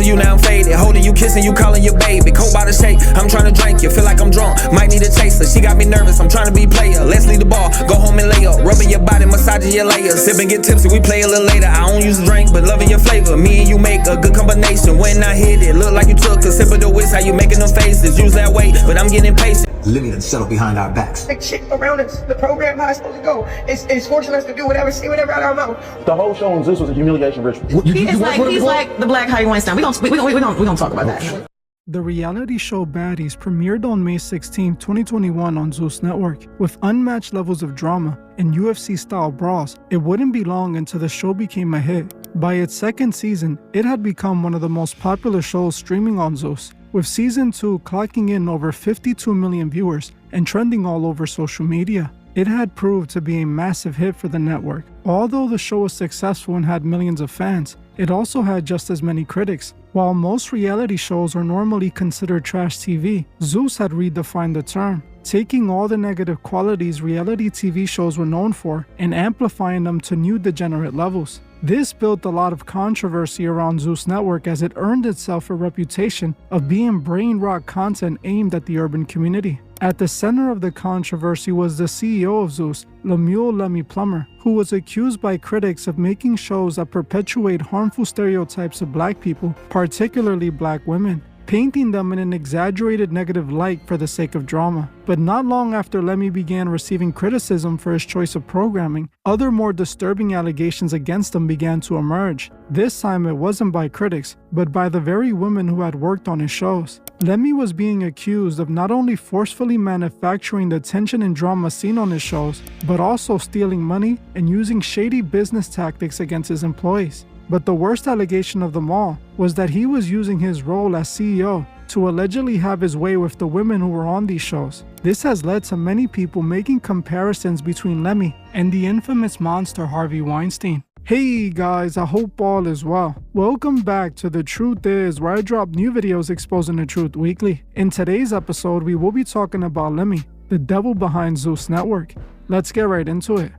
missing you, now I'm faded. Holding you, kissing you, calling you baby. Cold by the shake, I'm trying to drink you. Feel like I'm drunk, might need a chaser. She got me nervous, I'm trying to be player. Let's leave the bar, go home and lay up. Rubbing your body, massaging your layers. Sip and get tipsy, we play a little later. I don't use a drink, but loving your flavor. Me and you make a good combination. When I hit it, look like you took a sip of the whisk. How you making them faces? Use that weight, but I'm getting impatient. Living and settle behind our backs. Like shit around us. The program, how it's supposed to go. It's forcing us to do whatever, say whatever out of our mouth. The whole show on Zeus was a humiliation ritual. He's like the Black Harvey Weinstein. We gonna talk about that. The reality show Baddies premiered on May 16, 2021 on Zeus Network. With unmatched levels of drama and UFC-style brawls, it wouldn't be long until the show became a hit. By its second season, it had become one of the most popular shows streaming on Zeus, with Season 2 clocking in over 52 million viewers and trending all over social media. It had proved to be a massive hit for the network. Although the show was successful and had millions of fans, it also had just as many critics. While most reality shows are normally considered trash TV, Zeus had redefined the term, taking all the negative qualities reality TV shows were known for and amplifying them to new degenerate levels. This built a lot of controversy around Zeus Network as it earned itself a reputation of being brain rot content aimed at the urban community. At the center of the controversy was the CEO of Zeus, Lemuel Lemmy Plummer, who was accused by critics of making shows that perpetuate harmful stereotypes of black people, particularly black women, painting them in an exaggerated negative light for the sake of drama. But not long after Lemmy began receiving criticism for his choice of programming, other more disturbing allegations against him began to emerge. This time it wasn't by critics, but by the very women who had worked on his shows. Lemmy was being accused of not only forcefully manufacturing the tension and drama seen on his shows, but also stealing money and using shady business tactics against his employees. But the worst allegation of them all was that he was using his role as CEO to allegedly have his way with the women who were on these shows. This has led to many people making comparisons between Lemmy and the infamous monster Harvey Weinstein. Hey guys, I hope all is well. Welcome back to The Truth Is, where I drop new videos exposing the truth weekly. In today's episode, we will be talking about Lemmy, the devil behind Zeus Network. Let's get right into it.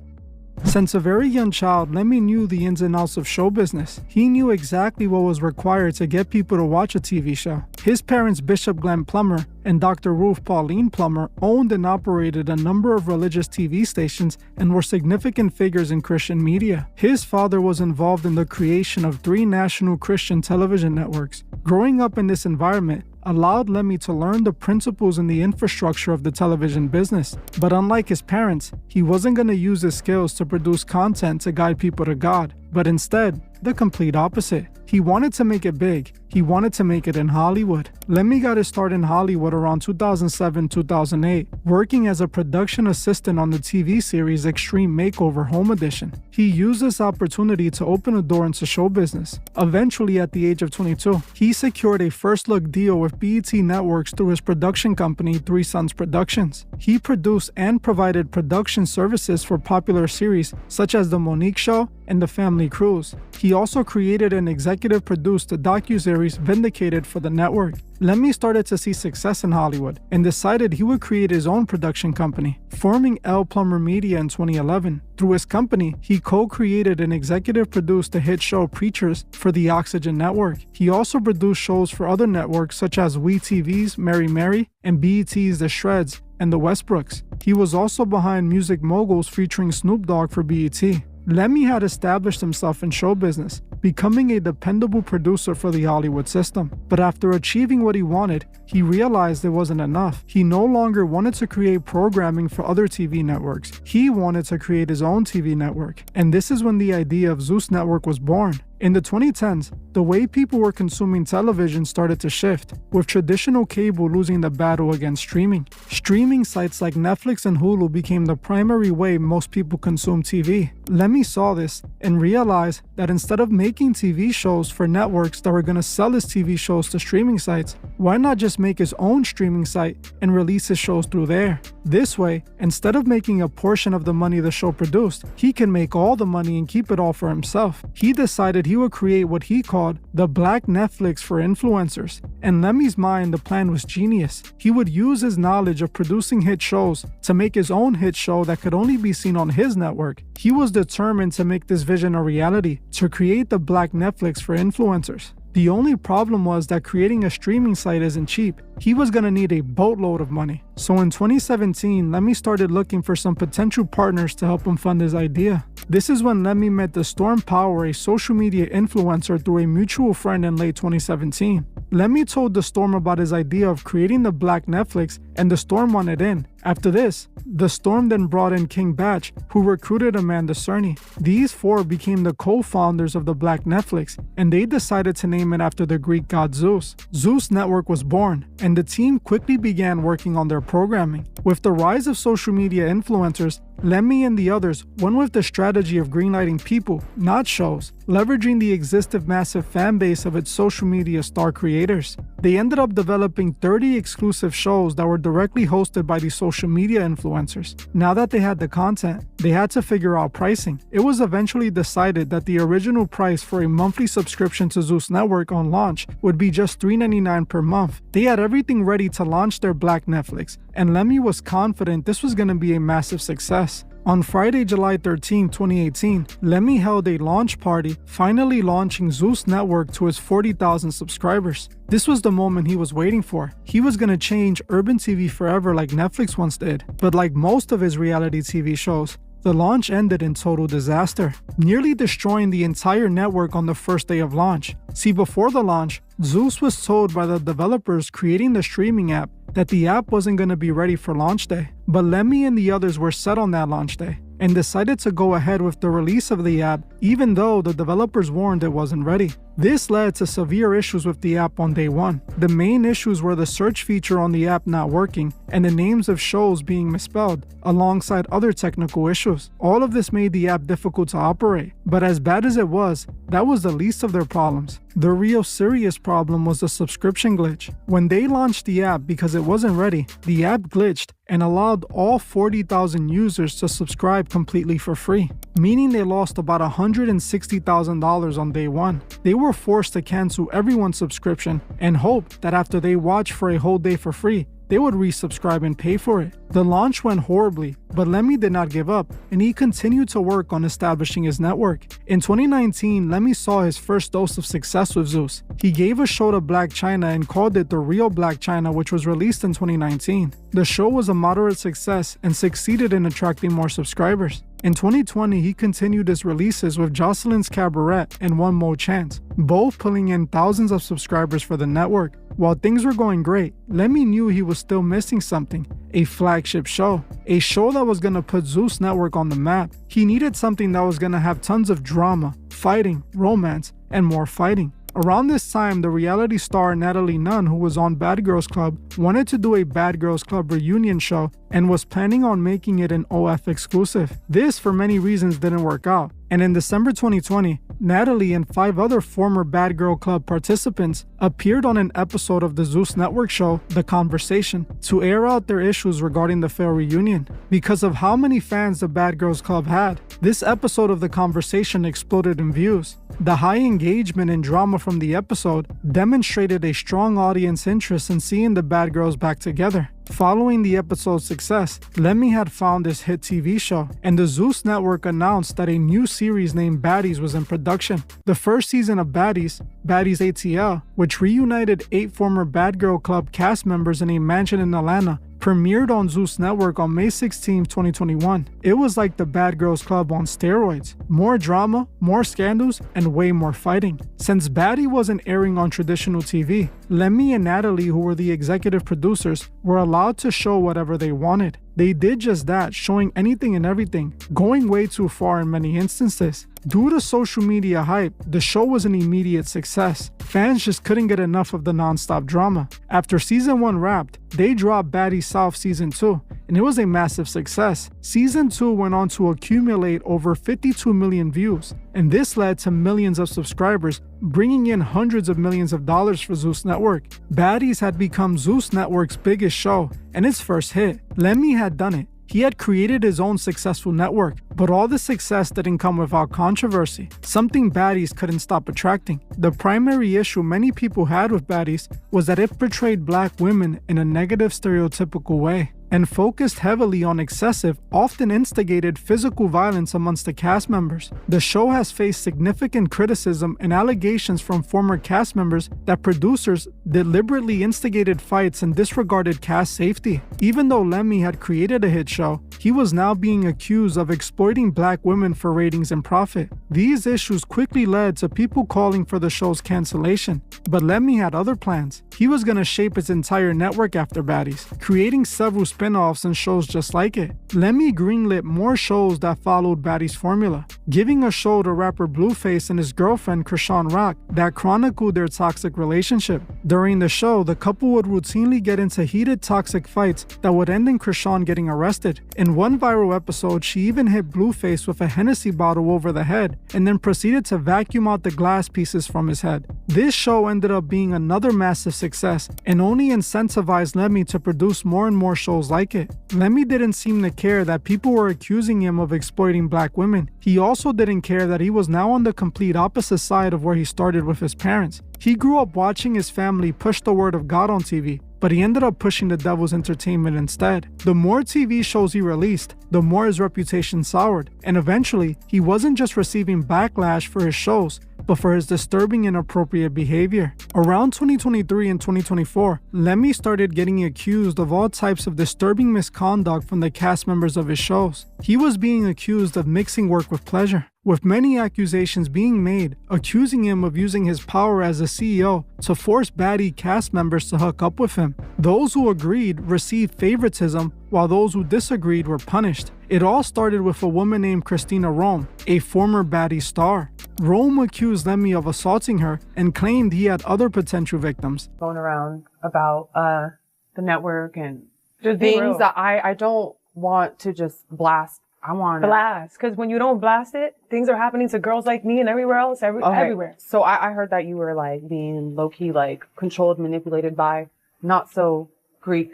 Since a very young child, Lemmy knew the ins and outs of show business. He knew exactly what was required to get people to watch a TV show. His parents, Bishop Glenn Plummer and Dr. Ruth Pauline Plummer, owned and operated a number of religious TV stations and were significant figures in Christian media. His father was involved in the creation of 3 national Christian television networks. Growing up in this environment allowed Lemmy to learn the principles and the infrastructure of the television business. But unlike his parents, he wasn't going to use his skills to produce content to guide people to God, but instead, the complete opposite. He wanted to make it big. He wanted to make it in Hollywood. Lemmy got his start in Hollywood around 2007-2008, working as a production assistant on the TV series Extreme Makeover Home Edition. He used this opportunity to open a door into show business. Eventually, at the age of 22, he secured a first-look deal with BET Networks through his production company, Three Sons Productions. He produced and provided production services for popular series such as The Monique Show and The Family Cruise. He also created and executive produced the docuseries Vindicated for the network. Lemmy started to see success in Hollywood and decided he would create his own production company, forming L. Plummer Media in 2011. Through his company, he co-created and executive produced the hit show Preachers for the Oxygen Network. He also produced shows for other networks such as WeTV's Mary Mary and BET's The Shreds and The Westbrooks. He was also behind Music Moguls featuring Snoop Dogg for BET. Lemmy had established himself in show business, becoming a dependable producer for the Hollywood system. But after achieving what he wanted, he realized it wasn't enough. He no longer wanted to create programming for other TV networks. He wanted to create his own TV network. And this is when the idea of Zeus Network was born. In the 2010s, the way people were consuming television started to shift, with traditional cable losing the battle against streaming. Streaming sites like Netflix and Hulu became the primary way most people consume TV. Lemmy saw this and realized that instead of making TV shows for networks that were going to sell his TV shows to streaming sites, why not just make his own streaming site and release his shows through there? This way, instead of making a portion of the money the show produced, he can make all the money and keep it all for himself. He decided he would create what he called the Black Netflix for influencers. In Lemmy's mind, the plan was genius. He would use his knowledge of producing hit shows to make his own hit show that could only be seen on his network. He was determined to make this vision a reality, to create the Black Netflix for influencers. The only problem was that creating a streaming site isn't cheap. He was gonna need a boatload of money. So in 2017, Lemmy started looking for some potential partners to help him fund his idea. This is when Lemmy met the Storm Power, a social media influencer, through a mutual friend in late 2017. Lemmy told the Storm about his idea of creating the Black Netflix, and the Storm wanted in. After this, the Storm then brought in King Bach, who recruited Amanda Cerny. These four became the co-founders of the Black Netflix, and they decided to name it after the Greek god Zeus. Zeus Network was born, and the team quickly began working on their programming. With the rise of social media influencers, Lemmy and the others went with the strategy of greenlighting people, not shows, leveraging the existing massive fan base of its social media star creators. They ended up developing 30 exclusive shows that were directly hosted by the social media influencers. Now that they had the content, they had to figure out pricing. It was eventually decided that the original price for a monthly subscription to Zeus Network on launch would be just $3.99 per month. They had everything ready to launch their Black Netflix, and Lemmy was confident this was going to be a massive success. On Friday, July 13, 2018, Lemmy held a launch party, finally launching Zeus Network to his 40,000 subscribers. This was the moment he was waiting for. He was gonna change urban TV forever like Netflix once did. But like most of his reality TV shows, the launch ended in total disaster, nearly destroying the entire network on the first day of launch. See, before the launch, Zeus was told by the developers creating the streaming app that the app wasn't going to be ready for launch day. But Lemmy and the others were set on that launch day and decided to go ahead with the release of the app, even though the developers warned it wasn't ready. This led to severe issues with the app on day one. The main issues were the search feature on the app not working and the names of shows being misspelled, alongside other technical issues. All of this made the app difficult to operate, but as bad as it was, that was the least of their problems. The real serious problem was the subscription glitch. When they launched the app because it wasn't ready, the app glitched and allowed all 40,000 users to subscribe completely for free, meaning they lost about $160,000 on day one. They were forced to cancel everyone's subscription and hoped that after they watched for a whole day for free, they would resubscribe and pay for it. The launch went horribly, but Lemmy did not give up, and he continued to work on establishing his network. In 2019, Lemmy saw his first dose of success with Zeus. He gave a show to Black China and called it The Real Black China, which was released in 2019. The show was a moderate success and succeeded in attracting more subscribers. In 2020, he continued his releases with Jocelyn's Cabaret and One More Chance, both pulling in thousands of subscribers for the network. While things were going great, Lemmy knew he was still missing something: a flagship show. A show that was gonna put Zeus Network on the map. He needed something that was gonna have tons of drama, fighting, romance, and more fighting. Around this time, the reality star Natalie Nunn, who was on Bad Girls Club, wanted to do a Bad Girls Club reunion show and was planning on making it an OF exclusive. This, for many reasons, didn't work out. And in December 2020, Natalie and 5 other former Bad Girl Club participants appeared on an episode of the Zeus Network show, The Conversation, to air out their issues regarding the failed reunion. Because of how many fans the Bad Girls Club had, this episode of The Conversation exploded in views. The high engagement and drama from the episode demonstrated a strong audience interest in seeing the Bad Girls back together. Following the episode's success, Lemmy had found this hit TV show, and the Zeus Network announced that a new series named Baddies was in production. The first season of Baddies, Baddies ATL, which reunited 8 former Bad Girl Club cast members in a mansion in Atlanta, premiered on Zeus Network on May 16, 2021. It was like the Bad Girls Club on steroids. More drama, more scandals, and way more fighting. Since Baddie wasn't airing on traditional TV, Lemmy and Natalie, who were the executive producers, were allowed to show whatever they wanted. They did just that, showing anything and everything, going way too far in many instances. Due to social media hype, the show was an immediate success. Fans just couldn't get enough of the non-stop drama. After season 1 wrapped, they dropped Baddie South season 2, and it was a massive success. Season 2 went on to accumulate over 52 million views, and this led to millions of subscribers, bringing in hundreds of millions of dollars for Zeus Network. Baddies had become Zeus Network's biggest show and its first hit. Lemmy had done it. He had created his own successful network, but all the success didn't come without controversy, something Baddies couldn't stop attracting. The primary issue many people had with Baddies was that it portrayed black women in a negative, stereotypical way. and focused heavily on excessive, often instigated physical violence amongst the cast members. The show has faced significant criticism and allegations from former cast members that producers deliberately instigated fights and disregarded cast safety. Even though Lemmy had created a hit show, he was now being accused of exploiting black women for ratings and profit. These issues quickly led to people calling for the show's cancellation, but Lemmy had other plans. He was going to shape its entire network after Baddies, creating several spin-offs and shows just like it. Lemmy greenlit more shows that followed Baddies' formula, giving a show to rapper Blueface and his girlfriend Krishan Rock that chronicled their toxic relationship. During the show, the couple would routinely get into heated toxic fights that would end in Krishan getting arrested. In one viral episode, she even hit Blueface with a Hennessy bottle over the head and then proceeded to vacuum out the glass pieces from his head. This show ended up being another massive success and only incentivized Lemmy to produce more and more shows like it. Lemmy didn't seem to care that people were accusing him of exploiting black women. He also didn't care that he was now on the complete opposite side of where he started with his parents. He grew up watching his family push the word of God on TV, but he ended up pushing the devil's entertainment instead. The more TV shows he released, the more his reputation soured, and eventually, he wasn't just receiving backlash for his shows, but for his disturbing inappropriate behavior. Around 2023 and 2024, Lemmy started getting accused of all types of disturbing misconduct from the cast members of his shows. He was being accused of mixing work with pleasure, with many accusations being made accusing him of using his power as a CEO to force baddie cast members to hook up with him. Those who agreed received favoritism, while those who disagreed were punished. It all started with a woman named Christina Rome, a former baddie star. Rome accused Lemmy of assaulting her and claimed he had other potential victims. Going around about the network and just things that I don't want to just blast. I want to blast, because when you don't blast it, things are happening to girls like me and everywhere else, everywhere. So I heard that you were like being low key, like controlled, manipulated by not so Greek.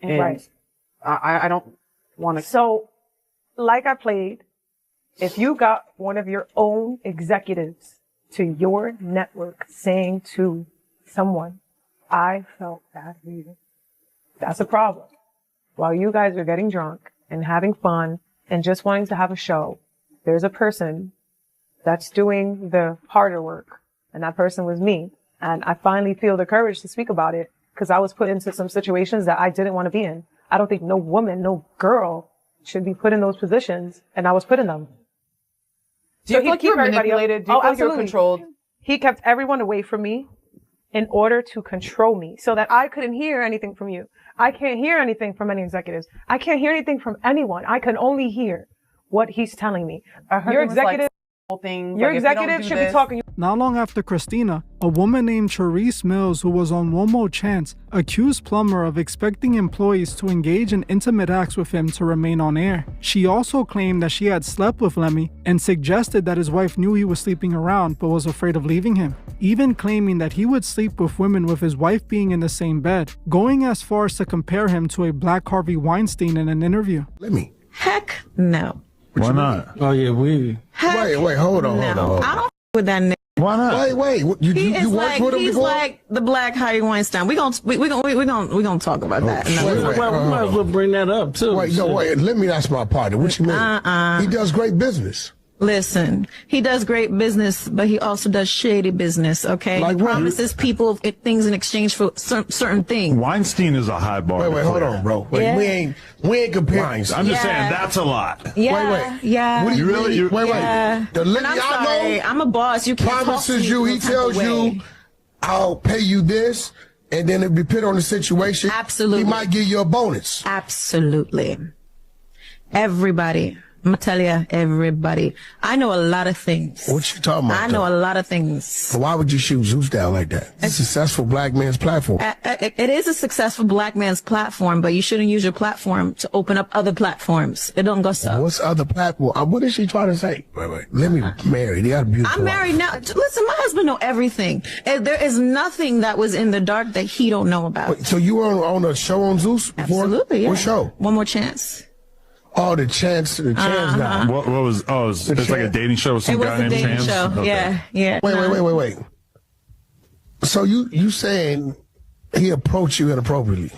And right. I don't want to. So, like I played, if you got one of your own executives to your network saying to someone, I felt bad for you, that's a problem. While you guys are getting drunk and having fun and just wanting to have a show, there's a person that's doing the harder work. And that person was me. And I finally feel the courage to speak about it because I was put into some situations that I didn't want to be in. I don't think no woman, no girl should be put in those positions. And I was put in them. Do you feel like you were manipulated? Do you feel like you were controlled? He kept everyone away from me in order to control me so that I couldn't hear anything from you. I can't hear anything from any executives. I can't hear anything from anyone. I can only hear what he's telling me. Your executive, your executive should be talking. Not long after Christina, a woman named Charisse Mills, who was on One More Chance, accused Plummer of expecting employees to engage in intimate acts with him to remain on air. She also claimed that she had slept with Lemmy and suggested that his wife knew he was sleeping around but was afraid of leaving him, even claiming that he would sleep with women with his wife being in the same bed, going as far as to compare him to a Black Harvey Weinstein in an interview. Lemmy. Heck no. Why not? Oh yeah, we. Wait, hold on. I don't with that nigga. Why not? Wait. You worked with him he's before? like the Black Harvey Weinstein. We gonna talk about that. We might as well bring that up too. Wait, let me ask my partner. What you mean? He does great business. Listen, he does great business, but he also does shady business, okay? Like he promises people things in exchange for certain things. Weinstein is a high bar. Wait, hold on, bro. Wait, Yeah. we ain't comparing. I'm just saying that's a lot. Yeah, Wait. yeah. What do you really? Wait. The And Lemmy I'm I sorry, know I'm a boss. You can't promises you. He tells you, I'll pay you this, and then if you put on the situation, Absolutely. he might give you a bonus. Absolutely. Everybody. I'm gonna tell you, everybody. I know a lot of things. What you talking about? I know a lot of things. So why would you shoot Zeus down like that? It's a successful black man's platform. It is a successful black man's platform, but you shouldn't use your platform to open up other platforms. It don't go so. What's other platform? What is she trying to say? Wait. Let me marry. They got a beautiful I'm married now. Listen, my husband know everything. There is nothing that was in the dark that he don't know about. Wait, so you were on a show on Zeus before? Absolutely, yeah. What show? One More Chance. Oh, the chance guy. What was? Oh, it's like a dating show with some It was guy a named dating Chance. show. Okay. Yeah. Wait. So you saying he approached you inappropriately?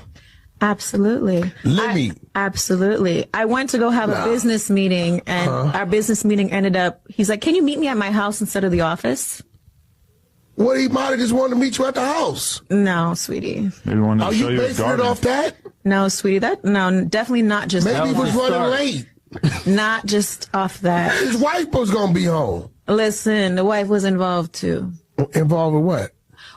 Absolutely. Lemmy. Absolutely. I went to go have a business meeting, and our business meeting ended up, he's like, can you meet me at my house instead of the office? What, he might have just wanted to meet you at the house? No, sweetie. Maybe wanted to Are show you you his basing it garden. off that? No, sweetie. No, definitely not just Maybe he was running late. Not just off that. His wife was going to be home. Listen, the wife was involved too. Involved with what?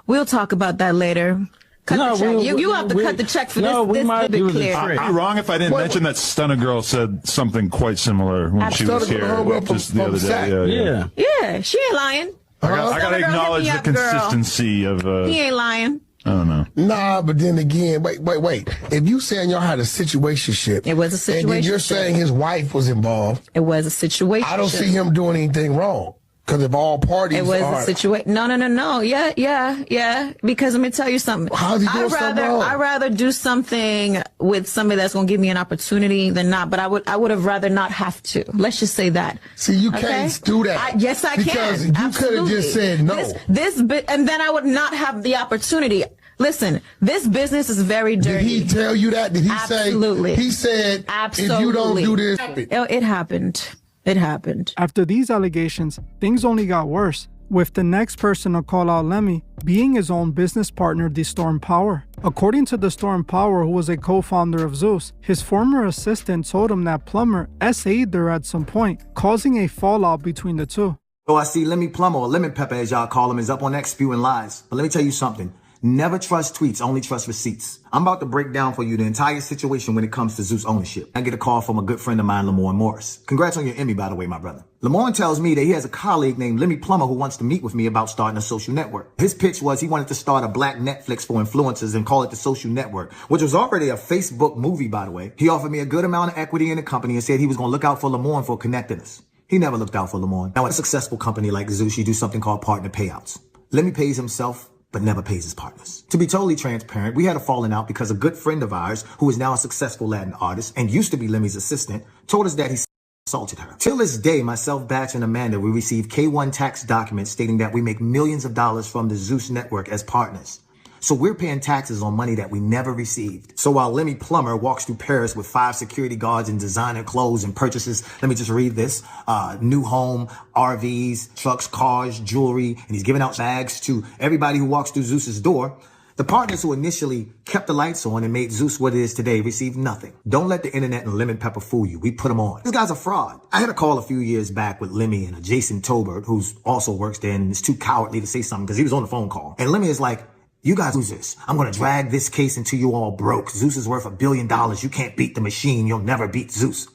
We'll talk about that later. Cut the check. You have to cut the check for this. This to be clear. I'd be wrong if I didn't mention that Stunner Girl said something quite similar when she was here just the other day. Yeah, she ain't lying. I got to acknowledge the consistency of. He ain't lying. I don't know. Nah, but then again, wait. If you saying y'all had a situationship, it was a situation. And then you're saying his wife was involved. It was a situation. I don't see him doing anything wrong. Because if all parties it was a situation. No. Yeah. Because let me tell you something. How's he doing something wrong? I'd rather do something with somebody that's going to give me an opportunity than not. But I would have rather not have to. Let's just say that. See, you can't do that. Yes, I because can. Because you could have just said no. And then I would not have the opportunity. Listen, this business is very dirty. Did he tell you that? Did he Absolutely. say? He said, Absolutely. if you don't do this, it happened. It happened. After these allegations, things only got worse, with the next person to call out Lemmy being his own business partner, the Storm Power. According to the Storm Power, who was a co-founder of Zeus, his former assistant told him that Plummer SA'd her at some point, causing a fallout between the two. So I see Lemmy Plummer, or Lemon Pepper as y'all call him, is up on X spewing lies. But let me tell you something. Never trust tweets, only trust receipts. I'm about to break down for you the entire situation when it comes to Zeus ownership. I get a call from a good friend of mine, Lamorne Morris. Congrats on your Emmy, by the way, my brother. Lamorne tells me that he has a colleague named Lemmy Plummer who wants to meet with me about starting a social network. His pitch was he wanted to start a black Netflix for influencers and call it the Social Network, which was already a Facebook movie, by the way. He offered me a good amount of equity in the company and said he was going to look out for Lamorne for connecting us. He never looked out for Lamorne. Now, at a successful company like Zeus, you do something called partner payouts. Lemmy pays himself, but never pays his partners. To be totally transparent, we had a falling out because a good friend of ours, who is now a successful Latin artist and used to be Lemmy's assistant, told us that he assaulted her. Till this day, myself, Batch, and Amanda, we received K1 tax documents stating that we make millions of dollars from the Zeus network as partners. So we're paying taxes on money that we never received. So while Lemmy Plummer walks through Paris with 5 security guards and designer clothes and purchases, let me just read this, new home, RVs, trucks, cars, jewelry, and he's giving out bags to everybody who walks through Zeus's door, the partners who initially kept the lights on and made Zeus what it is today received nothing. Don't let the internet and Lemon Pepper fool you. We put them on. This guy's a fraud. I had a call a few years back with Lemmy and Jason Tobert, who's also works there and is too cowardly to say something because he was on the phone call. And Lemmy is like, you guys losers. I'm going to drag this case until you all broke. Zeus is worth $1 billion. You can't beat the machine. You'll never beat Zeus.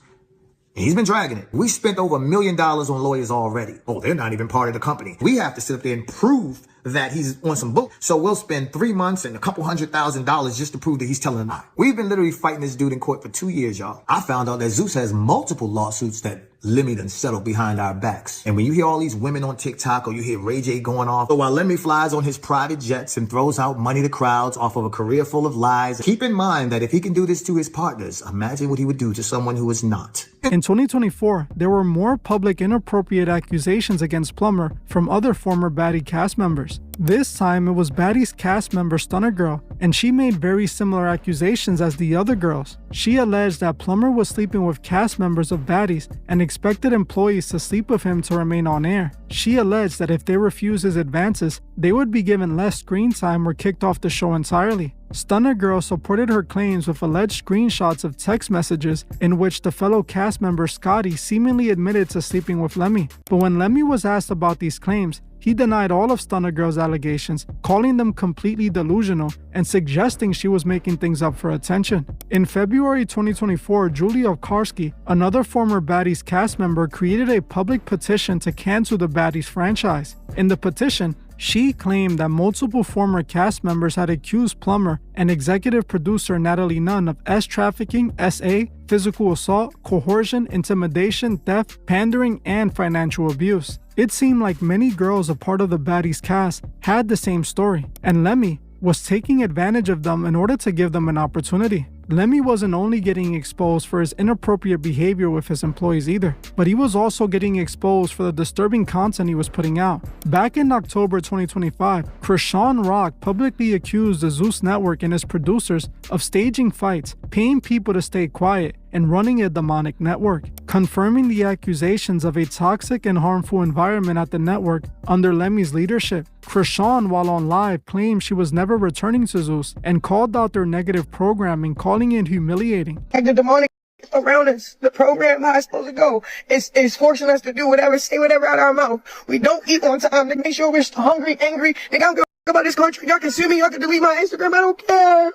And he's been dragging it. We spent over $1 million on lawyers already. Oh, they're not even part of the company. We have to sit up there and prove that he's on some book. So we'll spend 3 months and a couple $100,000 just to prove that he's telling a lie. We've been literally fighting this dude in court for 2 years, y'all. I found out that Zeus has multiple lawsuits that Lemmy done settled behind our backs. And when you hear all these women on TikTok or you hear Ray J going off, so while Lemmy flies on his private jets and throws out money to crowds off of a career full of lies, keep in mind that if he can do this to his partners, imagine what he would do to someone who is not. In 2024, there were more public inappropriate accusations against Plummer from other former Baddie cast members. This time, it was Baddie's cast member Stunner Girl, and she made very similar accusations as the other girls. She alleged that Plummer was sleeping with cast members of Baddie's and expected employees to sleep with him to remain on air. She alleged that if they refused his advances, they would be given less screen time or kicked off the show entirely. Stunner Girl supported her claims with alleged screenshots of text messages in which the fellow cast member Scotty seemingly admitted to sleeping with Lemmy. But when Lemmy was asked about these claims, he denied all of Stunner Girl's allegations, calling them completely delusional and suggesting she was making things up for attention. In February 2024, Julia Karski, another former Baddies cast member, created a public petition to cancel the Baddies franchise. In the petition, she claimed that multiple former cast members had accused Plummer and executive producer Natalie Nunn of S-trafficking, SA, physical assault, coercion, intimidation, theft, pandering, and financial abuse. It seemed like many girls a part of the Baddies cast had the same story, and Lemmy, was taking advantage of them in order to give them an opportunity. Lemmy wasn't only getting exposed for his inappropriate behavior with his employees either, but he was also getting exposed for the disturbing content he was putting out. Back in October 2025, Krishan Rock publicly accused the Zeus Network and its producers of staging fights, paying people to stay quiet, and running a demonic network, confirming the accusations of a toxic and harmful environment at the network under Lemmy's leadership. Krishan, while on live, claimed she was never returning to Zeus and called out their negative programming, calling it humiliating. Like the demonic around us, the program how it's supposed to go is forcing us to do whatever, say whatever out of our mouth. We don't eat on time. They make sure we're hungry, angry. They don't give a fuck about this country. Y'all can sue me. Y'all can delete my Instagram. I don't care.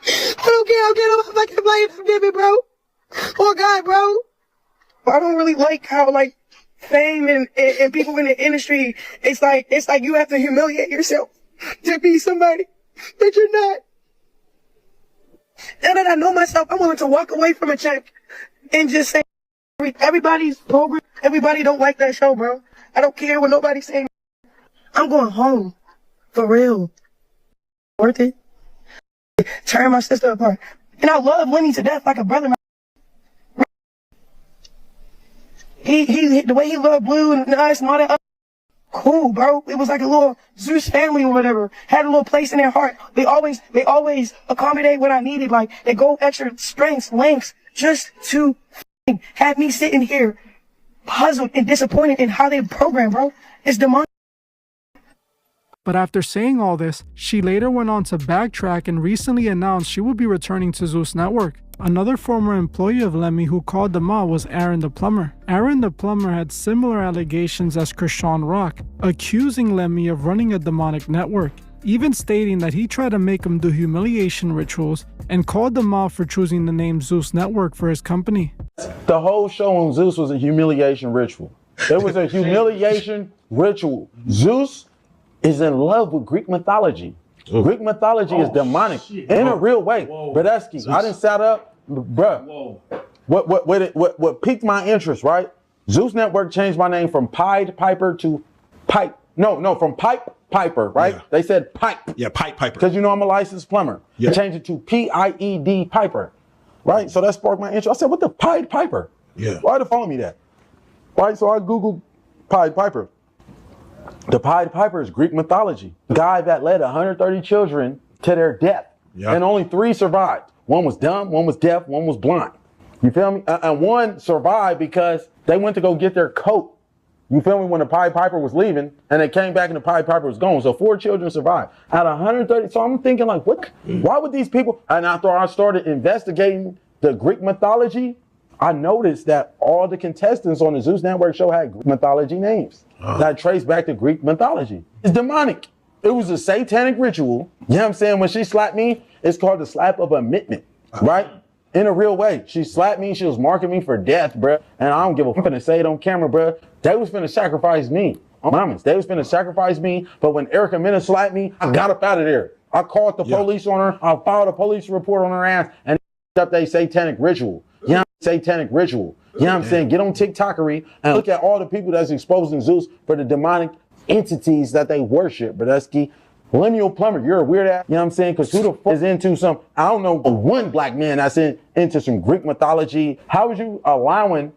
I don't care. I'm getting on my fucking life. Forgive me, bro. Oh God, bro. I don't really like how like fame and people in the industry, it's like you have to humiliate yourself to be somebody that you're not. Now that I know myself, I'm willing to walk away from a check and just say everybody's program, everybody don't like that show, bro. I don't care what nobody's saying. I'm going home. For real. Worth it. Tearing my sister apart. And I love Lenny to death like a brother. He the way he loved Blue and us and all that. Cool, bro. It was like a little Zeus family or whatever. Had a little place in their heart. They always accommodate what I needed. Like they go extra strengths, lengths, just to have me sitting here puzzled and disappointed in how they program, bro. It's demonic. But after saying all this, she later went on to backtrack and recently announced she would be returning to Zeus Network. Another former employee of Lemmy who called them out was Aaron the Plumber. Aaron the Plumber had similar allegations as Krishan Rock, accusing Lemmy of running a demonic network, even stating that he tried to make him do humiliation rituals and called them out for choosing the name Zeus Network for his company. The whole show on Zeus was a humiliation ritual. It was a humiliation ritual. Zeus is in love with Greek mythology. Greek mythology is demonic in a real way. Brodesky, I didn't set up, bruh. What piqued my interest, right? Zeus Network changed my name from Pied Piper to Pipe. No, from Pipe Piper, right? Yeah. They said Pipe. Yeah, Pipe Piper. Because you know I'm a licensed plumber. Yeah. They changed it to Pied Piper, right? So that sparked my interest. I said, what the Pied Piper? Yeah. Why they follow me that? Right, so I Googled Pied Piper. The Pied Piper is Greek mythology. The guy that led 130 children to their death. And only 3 survived. One was dumb, one was deaf, one was blind. You feel me? And one survived because they went to go get their coat. You feel me? When the Pied Piper was leaving and they came back and the Pied Piper was gone. So 4 children survived out of 130. So I'm thinking like, what? Why would these people? And after I started investigating the Greek mythology, I noticed that all the contestants on the Zeus Network show had Greek mythology names that trace back to Greek mythology. It's demonic. It was a satanic ritual. You know what I'm saying? When she slapped me, it's called the slap of admittment, right? In a real way. She slapped me. She was marking me for death, bruh. And I don't give a fuck to say it on camera, bruh. They was finna sacrifice me. They was finna sacrifice me. But when Erica Mena slapped me, I got up out of there. I called the police on her. I filed a police report on her ass and up they satanic ritual. You know, satanic ritual. You know what I'm saying? Get on TikTokery and look at all the people that's exposing Zeus for the demonic entities that they worship. Brodesky, Lemuel Plumber, you're a weird ass. You know what I'm saying? Because who the fuck is into some, I don't know, one black man that's into some Greek mythology. How are you allowing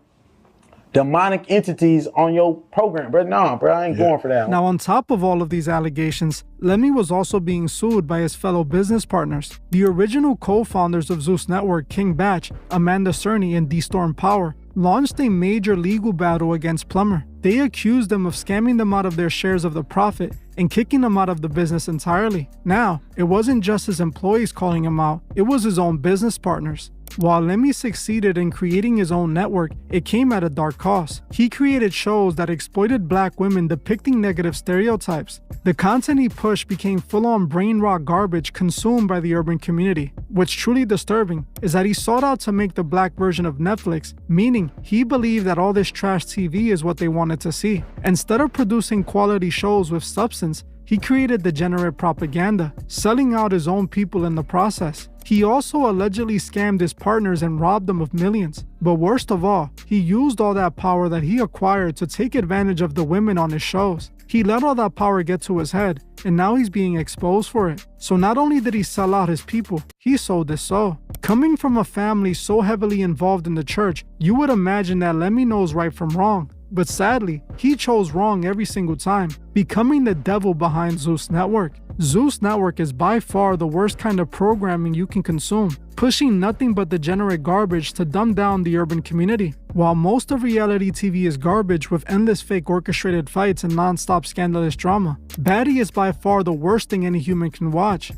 demonic entities on your program, bro? Nah, bro, I ain't going for that. Now, on top of all of these allegations, Lemmy was also being sued by his fellow business partners. The original co-founders of Zeus Network, King Batch, Amanda Cerny, and D-Storm Power, launched a major legal battle against Plumber. They accused him of scamming them out of their shares of the profit and kicking him out of the business entirely. Now, it wasn't just his employees calling him out, it was his own business partners. While Lemmy succeeded in creating his own network, it came at a dark cost. He created shows that exploited black women depicting negative stereotypes. The content he pushed became full-on brain rot garbage consumed by the urban community. What's truly disturbing is that he sought out to make the black version of Netflix, meaning he believed that all this trash TV is what they wanted to see. Instead of producing quality shows with substance, he created degenerate propaganda, selling out his own people in the process. He also allegedly scammed his partners and robbed them of millions. But worst of all, he used all that power that he acquired to take advantage of the women on his shows. He let all that power get to his head and now he's being exposed for it. So not only did he sell out his people, he sold his soul. Coming from a family so heavily involved in the church, you would imagine that Lemmy knows right from wrong. But sadly, he chose wrong every single time, becoming the devil behind Zeus Network. Zeus Network is by far the worst kind of programming you can consume, pushing nothing but degenerate garbage to dumb down the urban community. While most of reality TV is garbage with endless fake orchestrated fights and non-stop scandalous drama, Baddie is by far the worst thing any human can watch.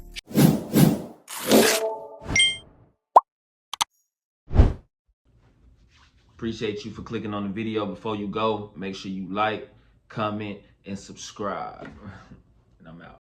Appreciate you for clicking on the video. Before you go, make sure you like, comment, and subscribe. And I'm out.